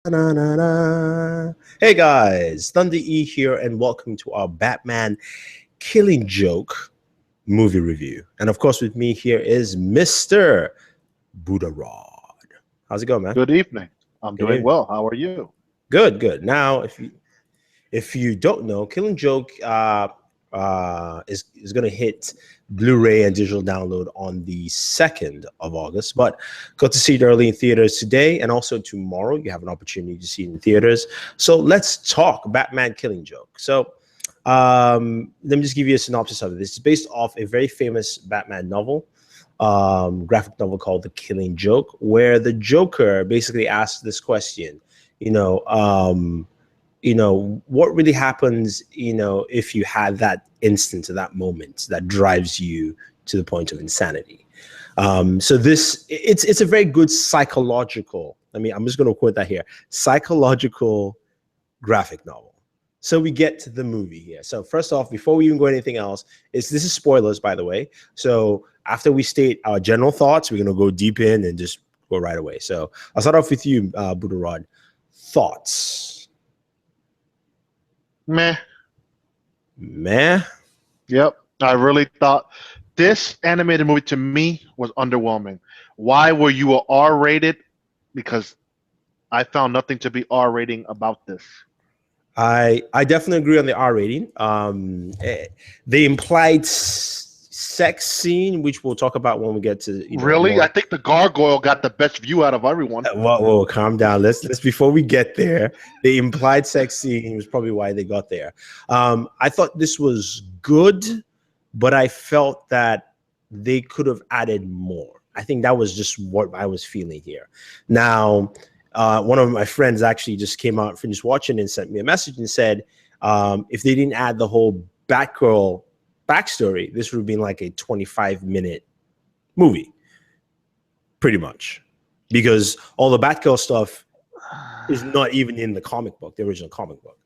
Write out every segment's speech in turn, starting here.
Na-na-na. Hey guys, Thunder E here, and welcome to our Batman Killing Joke movie review. And of course, with me here is Mr. Booredatwork. How's it going, man? Good evening. I'm Good doing evening. well. How are you? Good, good. Now, if you don't know, Killing Joke is going to hit Blu-ray and digital download on the 2nd of August, but got to see it early in theaters today, and also tomorrow you have an opportunity to see it in theaters. So let's talk Batman Killing Joke. So let me just give you a synopsis of it. This is based off a very famous Batman novel, graphic novel called The Killing Joke, where the Joker basically asks this question, what really happens, if you had that instant or that moment that drives you to the point of insanity. So it's a very good psychological, I'm just going to quote that here, psychological graphic novel. So we get to the movie here. So first off, before we even go anything else, this is spoilers, by the way. So after we state our general thoughts, we're going to go deep in and just go right away. So I'll start off with you, Booredatwork. Thoughts? Meh. Yep. I really thought this animated movie to me was underwhelming. Why were you R-rated? Because I found nothing to be R-rating about this. I definitely agree on the R rating. The implied sex scene, which we'll talk about when we get to Really, more. I think the gargoyle got the best view out of everyone. Whoa, calm down. Let's before we get there, the implied sex scene was probably why they got there. I thought this was good, but I felt that they could have added more. I think that was just what I was feeling here. Now, one of my friends actually just came out, finished watching, and sent me a message and said, if they didn't add the whole Batgirl backstory, this would have been like a 25-minute movie, pretty much, because all the Batgirl stuff is not even in the comic book, the original comic book.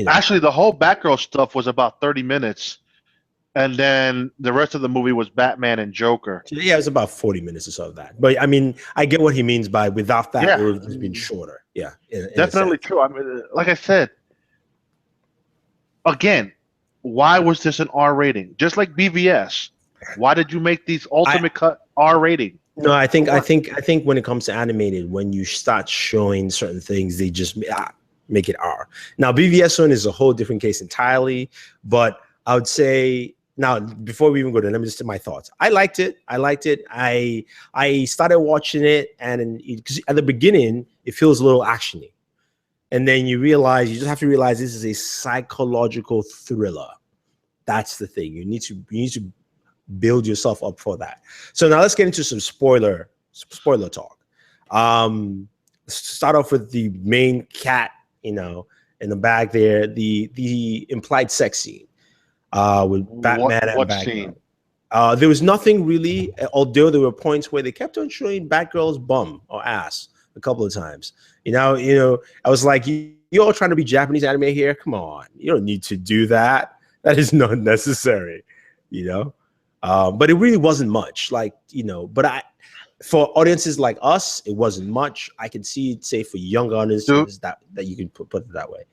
Actually, the whole Batgirl stuff was about 30 minutes, and then the rest of the movie was Batman and Joker. Yeah, it was about 40 minutes or so of that. But I get what he means by without that, it would have been shorter. Yeah, in definitely true. Like I said, again, why was this an R rating? Just like BVS, why did you make these ultimate cut R rating? No, I think when it comes to animated, when you start showing certain things, they just make it R. Now, BVS one is a whole different case entirely, but I would say, now, before we even go there, let me just say my thoughts. I liked it. I started watching it, and because at the beginning, it feels a little actiony. And then you just have to realize this is a psychological thriller. That's the thing. You need to build yourself up for that. So now let's get into some spoiler talk. Start off with the main cat, in the bag there, the implied sex scene. With Batman and Batgirl. There was nothing really, although there were points where they kept on showing Batgirl's bum or ass a couple of times. I was like, you all trying to be Japanese anime here? Come on, you don't need to do that. That is not necessary, But it really wasn't much, but for audiences like us, it wasn't much. I can see it, say, for younger audiences that you can put it that way.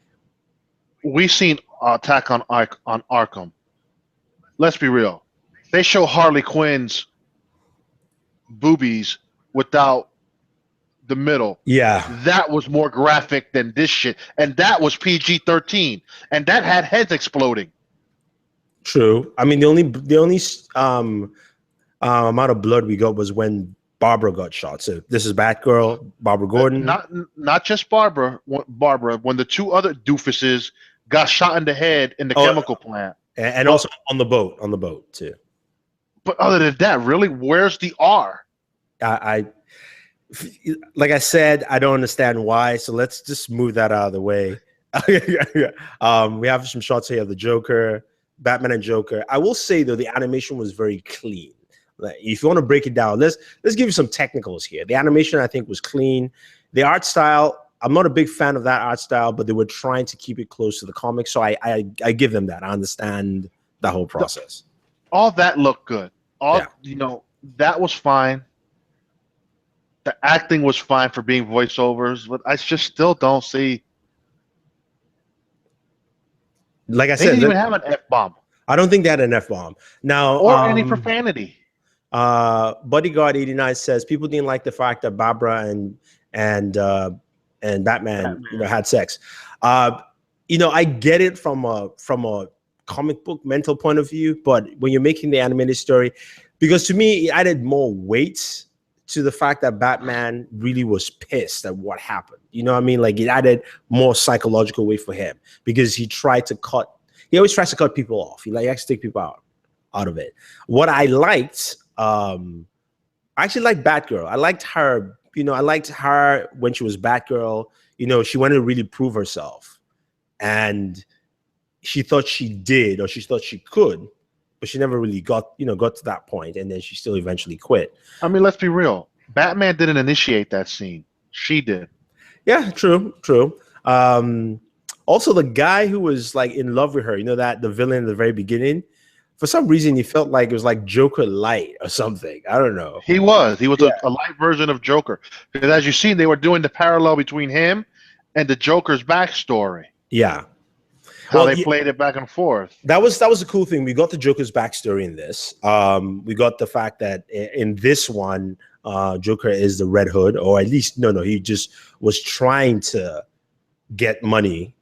We've seen Attack on Arkham. Let's be real. They show Harley Quinn's boobies without the middle. Yeah. That was more graphic than this shit. And that was PG-13. And that had heads exploding. True. The only amount of blood we got was when Barbara got shot. So this is Batgirl, Barbara Gordon. Not just Barbara. When the two other doofuses got shot in the head in the chemical plant, and also on the boat too. But other than that, really, where's the R? Like I said, I don't understand why. So let's just move that out of the way. We have some shots here of the Joker, Batman and Joker. I will say though, the animation was very clean. Like, if you want to break it down, let's give you some technicals here. The animation, I think, was clean. The art style, I'm not a big fan of that art style, but they were trying to keep it close to the comics, so I give them that. I understand the whole process. All that looked good. That was fine. The acting was fine for being voiceovers, but I just still don't see. Like I They said, didn't even have an F-bomb I don't think they had an F-bomb. Now, or any profanity. Bodyguard 89 says people didn't like the fact that Barbara and Batman, had sex. I get it from a comic book mental point of view, but when you're making the animated story, because to me it added more weight to the fact that Batman really was pissed at what happened. You know what I mean? Like, it added more psychological weight for him because he always tries to cut people off. He likes to take people out of it. What I liked, I actually liked Batgirl. I liked her, I liked her when she was Batgirl. She wanted to really prove herself. And she thought she did, or she thought she could, but she never really got to that point, and then she still eventually quit. I mean, let's be real. Batman didn't initiate that scene. She did. Yeah, true. Also, the guy who was like in love with her, that the villain at the very beginning, for some reason he felt like it was like Joker light or something. I don't know. He was a light version of Joker, because as you see, they were doing the parallel between him and the Joker's backstory. Yeah. How they played it back and forth. That was a cool thing. We got the Joker's backstory in this. We got the fact that in this one, Joker is the Red Hood, or at least he just was trying to get money,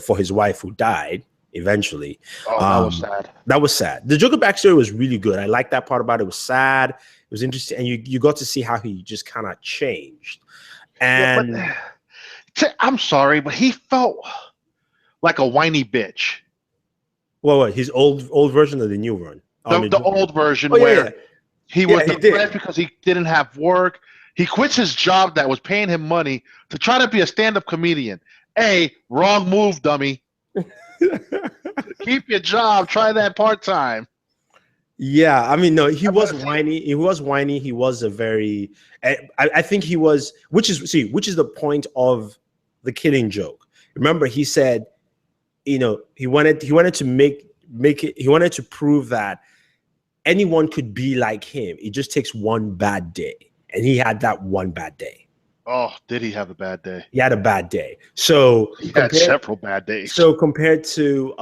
for his wife who died eventually. Oh, that was sad. That was sad. The Joker backstory was really good. I liked that part about it. It was sad. It was interesting, and you got to see how he just kind of changed. And I'm sorry, but he felt like a whiny bitch. What? His old version or the new one? The old version where he was depressed because he didn't have work. He quits his job that was paying him money to try to be a stand-up comedian. Wrong move, dummy. Keep your job. Try that part-time. Yeah, I mean, no, he was whiny. He was whiny. He was a very, I think he was, which is the point of the Killing Joke. Remember, he said, he wanted to make it. He wanted to prove that anyone could be like him. It just takes one bad day, and he had that one bad day. Oh, did he have a bad day? He had a bad day. So he had several bad days. So compared to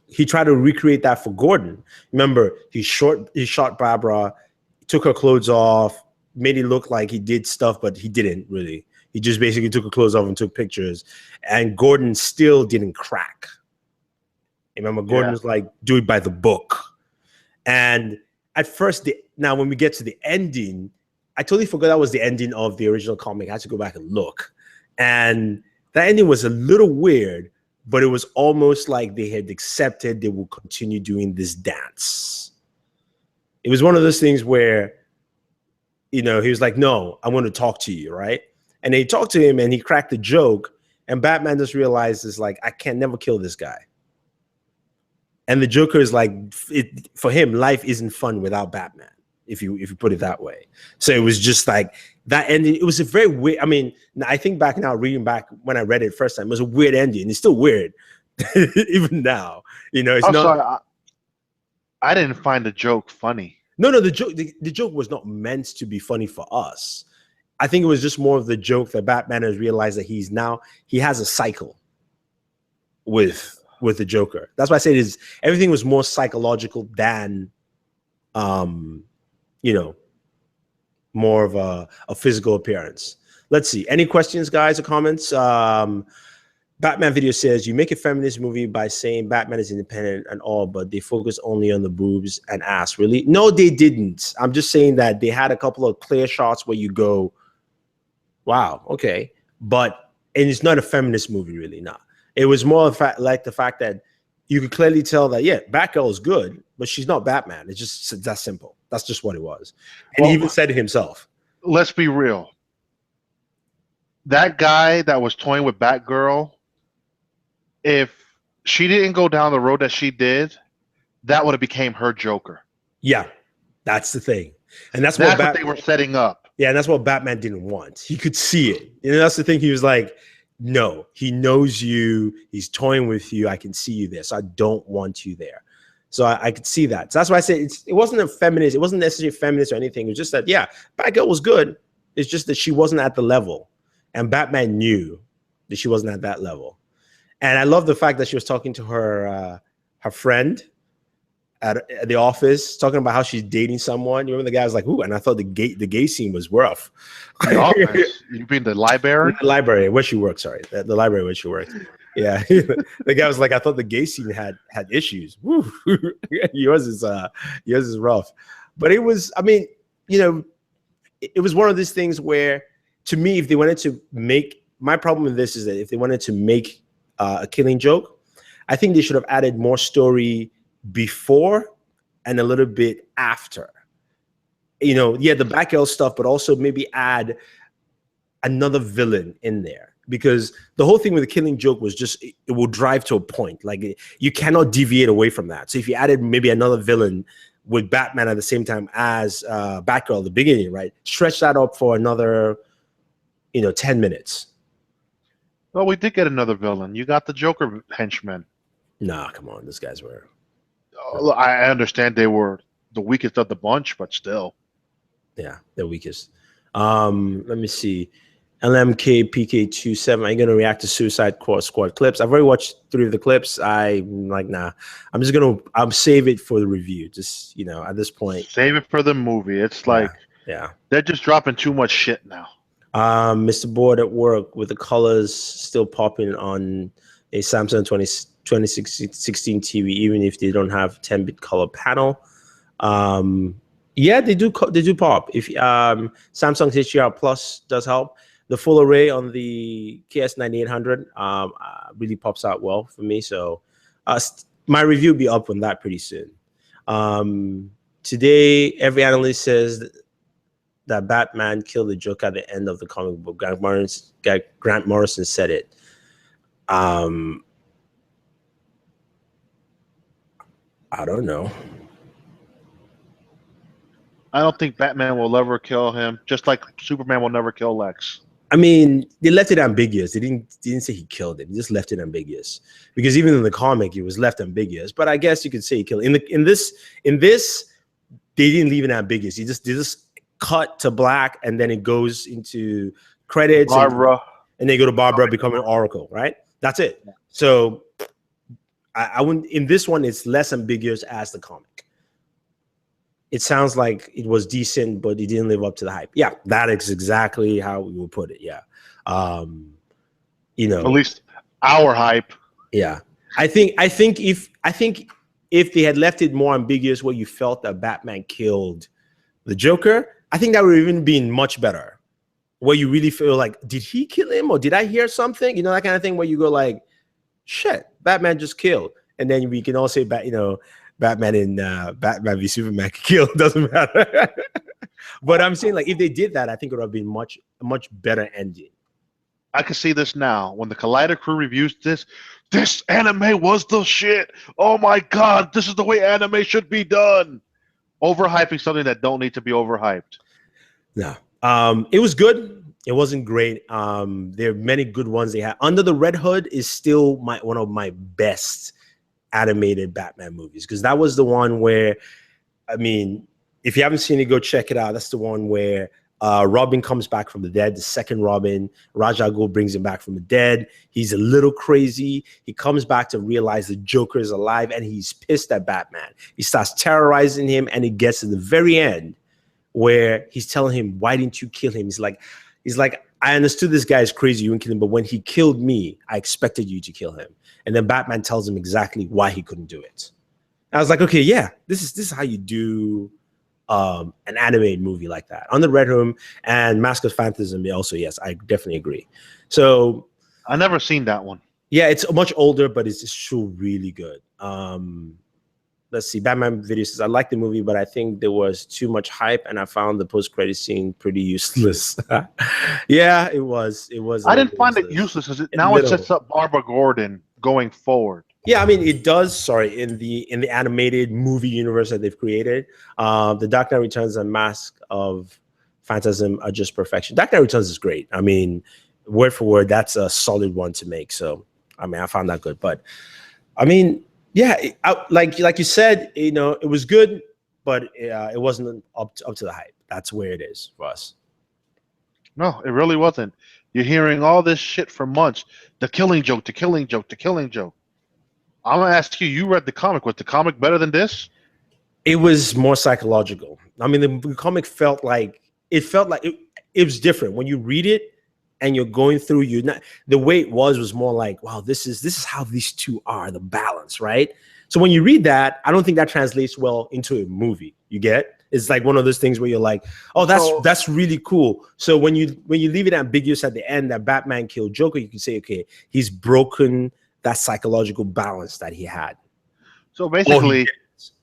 he tried to recreate that for Gordon. Remember, he shot Barbara, took her clothes off, made it look like he did stuff, but he didn't really. He just basically took her clothes off and took pictures. And Gordon still didn't crack. Remember, Gordon was like, do it by the book. And at first, now when we get to the ending, I totally forgot that was the ending of the original comic. I had to go back and look. And that ending was a little weird, but it was almost like they had accepted they will continue doing this dance. It was one of those things where, he was like, no, I want to talk to you, right? And they talked to him and he cracked the joke, and Batman just realizes, like, I can never kill this guy. And the Joker is like, for him, life isn't fun without Batman, if you put it that way. So it was just like that ending. It was a very weird, I mean, I think back now, reading back when I read it first time, it was a weird ending. It's still weird, even now. It's not. Sorry, I didn't find the joke funny. No, the joke was not meant to be funny for us. I think it was just more of the joke that Batman has realized that he has a cycle with the Joker. That's why I say everything was more psychological than, more of a physical appearance. Let's see. Any questions, guys, or comments? Batman Video says, you make a feminist movie by saying Batman is independent and all, but they focus only on the boobs and ass. Really? No, they didn't. I'm just saying that they had a couple of clear shots where you go, wow, okay. And it's not a feminist movie, really, no. It was more like the fact that you could clearly tell that, Batgirl is good, but she's not Batman. It's just that simple. That's just what it was. And he even said it himself. Let's be real. That guy that was toying with Batgirl, if she didn't go down the road that she did, that would have became her Joker. Yeah, that's the thing. And that's what they were setting up. Yeah, and that's what Batman didn't want. He could see it. That's the thing. He was like, no, he knows you. He's toying with you. I can see you there. So I don't want you there. So I could see that. So that's why I said it wasn't a feminist. It wasn't necessarily feminist or anything. It was just that, yeah, Batgirl was good. It's just that she wasn't at the level. And Batman knew that she wasn't at that level. And I love the fact that she was talking to her friend at the office, talking about how she's dating someone. You remember the guy was like, "Ooh," and I thought the gay scene was rough. The office? You mean the library? The library where she worked. Sorry, the library where she worked. Yeah, the guy was like, "I thought the gay scene had issues." Woo. yours is rough, but it was. I mean, you know, it was one of these things where, to me, if they wanted to make, my problem with this is that if they wanted to make a Killing Joke, I think they should have added more story before and a little bit after. You know, yeah, the Batgirl stuff, but also maybe add another villain in there, because the whole thing with the Killing Joke was just, it will drive to a point. Like, you cannot deviate away from that. So if you added maybe another villain with Batman at the same time as Batgirl at the beginning, right, stretch that up for another, 10 minutes. Well, we did get another villain. You got the Joker henchmen. Nah, come on, these guys were. I understand they were the weakest of the bunch, but still. Yeah, they're weakest. Let me see. LMK PK27. Are you gonna react to Suicide Squad clips? I've already watched 3 of the clips. I'm like, nah. I'm save it for the review. Just at this point. Save it for the movie. It's like they're just dropping too much shit now. Mr. Bored at work with the colors still popping on a Samsung 2016 TV, even if they don't have 10-bit color panel. Yeah, they do pop. If Samsung's HDR Plus does help. The full array on the KS9800 really pops out well for me. So my review will be up on that pretty soon. Today, every analyst says that Batman killed the Joker at the end of the comic book. Grant Morrison said it. I don't know. I don't think Batman will ever kill him, just like Superman will never kill Lex. I mean, they left it ambiguous. They didn't say he killed him. They just left it ambiguous, because even in the comic, it was left ambiguous. But I guess you could say he killed him. In this, they didn't leave it ambiguous. They just cut to black, and then it goes into credits. Barbara, and they go to Barbara becoming Oracle. Right? That's it. So I wouldn't. In this one, it's less ambiguous as the comic. It sounds like it was decent, but it didn't live up to the hype. Yeah, that is exactly how we would put it. Yeah. At least our hype. Yeah. I think if they had left it more ambiguous, where you felt that Batman killed the Joker, I think that would have even been much better. Where you really feel like, did he kill him, or did I hear something? That kind of thing, where you go like, shit, Batman just killed. And then we can all say Batman and Batman v Superman killed, doesn't matter. But I'm saying, like, if they did that, I think it would have been a much better ending. I can see this now. When the Collider crew reviews this anime was the shit. Oh my god, this is the way anime should be done. Overhyping something that don't need to be overhyped. No. It was good. It wasn't great. There are many good ones they had. Under the Red Hood is still one of my best animated Batman movies, because that was the one where, I mean, if you haven't seen it, go check it out. That's the one where Robin comes back from the dead. The second Robin, Ra's al Ghul brings him back from the dead. He's a little crazy. He comes back to realize the Joker is alive, and he's pissed at Batman. He starts terrorizing him, and it gets to the very end where he's telling him, "Why didn't you kill him?" He's like, I understood this guy is crazy, you wouldn't kill him, but when he killed me, I expected you to kill him. And then Batman tells him exactly why he couldn't do it. I was like, okay, yeah, this is how you do an animated movie like that. On the Red Room and Mask of Phantasm, also, yes, I definitely agree. So I never seen that one. Yeah, it's much older, but it's still really good. Let's see. Batman Video says, I like the movie, but I think there was too much hype, and I found the post-credit scene pretty useless. Yeah, it was. I didn't find it useless because now it sets up Barbara Gordon going forward. Yeah, I mean, it does. Sorry, in the animated movie universe that they've created, the Dark Knight Returns and Mask of Phantasm are just perfection. Dark Knight Returns is great. I mean, word for word, that's a solid one to make. So, I mean, I found that good. But, I mean, Yeah, like you said, it was good, but it wasn't up to the hype. That's where it is for us. No, it really wasn't. You're hearing all this shit for months. The Killing Joke, the Killing Joke, the Killing Joke. I'm gonna ask you. You read the comic. Was the comic better than this? It was more psychological. I mean, the comic felt like it was different when you read it and you're going through. The way it was more like, wow, this is how these two are, the balance, right? So when you read that, I don't think that translates well into a movie. You get? It's like one of those things where you're like, oh, that's really cool. So when you leave it ambiguous at the end that Batman killed Joker, you can say, okay, he's broken that psychological balance that he had. So basically,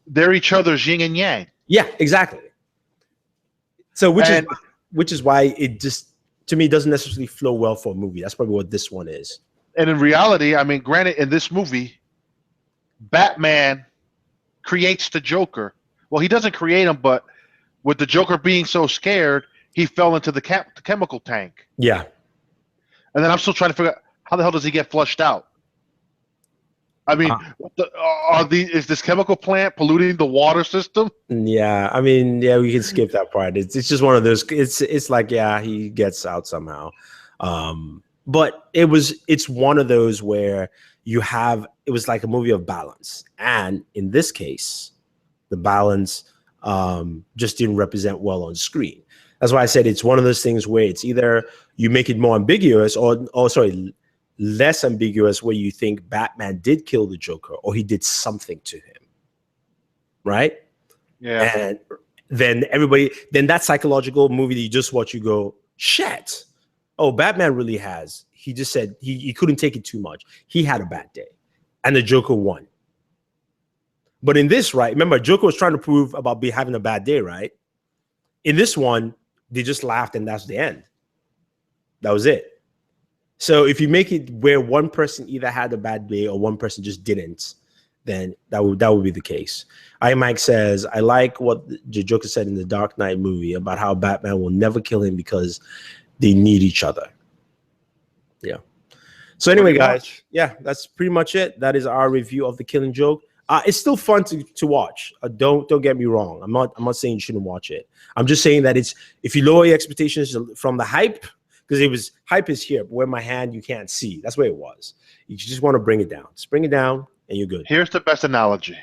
they're each other's yin and yang. Yeah, exactly. So which is why it just, to me, doesn't necessarily flow well for a movie. That's probably what this one is. And in reality, I mean, granted, in this movie, Batman creates the Joker. Well, he doesn't create him, but with the Joker being so scared, he fell into the chemical tank. Yeah. And then I'm still trying to figure out how the hell does he get flushed out? I mean, is this chemical plant polluting the water system? Yeah, I mean, yeah, we can skip that part. It's just one of those. It's like, yeah, he gets out somehow, but it's one of those where it was like a movie of balance, and in this case, the balance just didn't represent well on screen. That's why I said it's one of those things where it's either you make it more ambiguous or sorry, less ambiguous, where you think Batman did kill the Joker or he did something to him, right? Yeah. And then that psychological movie that you just watch, you go, shit. Oh, Batman really has. He just said he couldn't take it too much. He had a bad day, and the Joker won. But in this, right? Remember, Joker was trying to prove about having a bad day, right? In this one, they just laughed, and that's the end. That was it. So if you make it where one person either had a bad day or one person just didn't, then that would be the case. Mike says, I like what the Joker said in the Dark Knight movie about how Batman will never kill him because they need each other. Yeah. So anyway, guys, yeah, that's pretty much it. That is our review of The Killing Joke. It's still fun to watch. Don't get me wrong. I'm not saying you shouldn't watch it. I'm just saying that if you lower your expectations from the hype, because hype is here, but where my hand you can't see. That's where it was. You just want to bring it down. Just bring it down, and you're good. Here's the best analogy.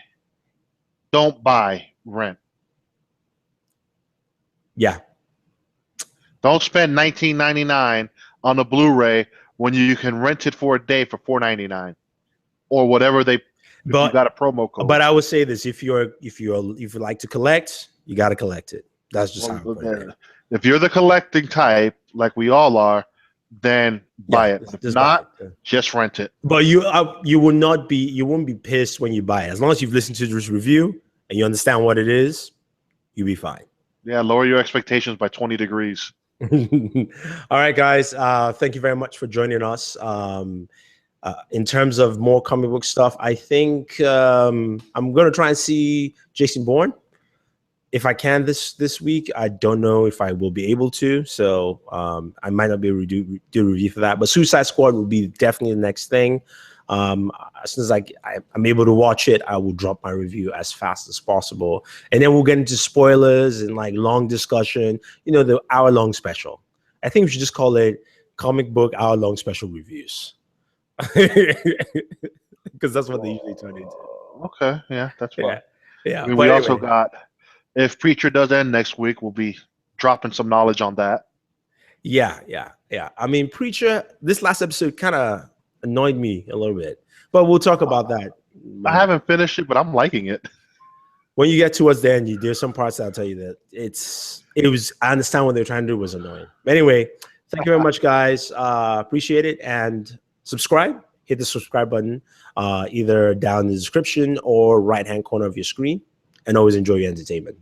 Don't buy, rent. Yeah. Don't spend $19.99 on a Blu-ray when you can rent it for a day for $4.99, or whatever you got a promo code. But I would say this: if you like to collect, you got to collect it. That's just how I put it. If you're the collecting type, like we all are, then buy it. If not, just rent it. But you won't be pissed when you buy it. As long as you've listened to this review and you understand what it is, you'll be fine. Yeah, lower your expectations by 20 degrees. All right, guys. Thank you very much for joining us. In terms of more comic book stuff, I think I'm going to try and see Jason Bourne if I can this week. I don't know if I will be able to, so I might not be able to do a review for that. But Suicide Squad will be definitely the next thing. As soon as I'm able to watch it, I will drop my review as fast as possible, and then we'll get into spoilers and like long discussion. The hour-long special. I think we should just call it comic book hour-long special reviews, because that's what they usually turn into. Okay, yeah, that's fine. Yeah. I mean, we also got, if Preacher does end next week, we'll be dropping some knowledge on that. Yeah. I mean, Preacher, this last episode kind of annoyed me a little bit, but we'll talk about that. I haven't finished it, but I'm liking it. When you get towards the end, there's some parts that I'll tell you that I understand what they're trying to do was annoying. Anyway, thank you very much, guys. Appreciate it, and subscribe. Hit the subscribe button either down in the description or right-hand corner of your screen, and always enjoy your entertainment.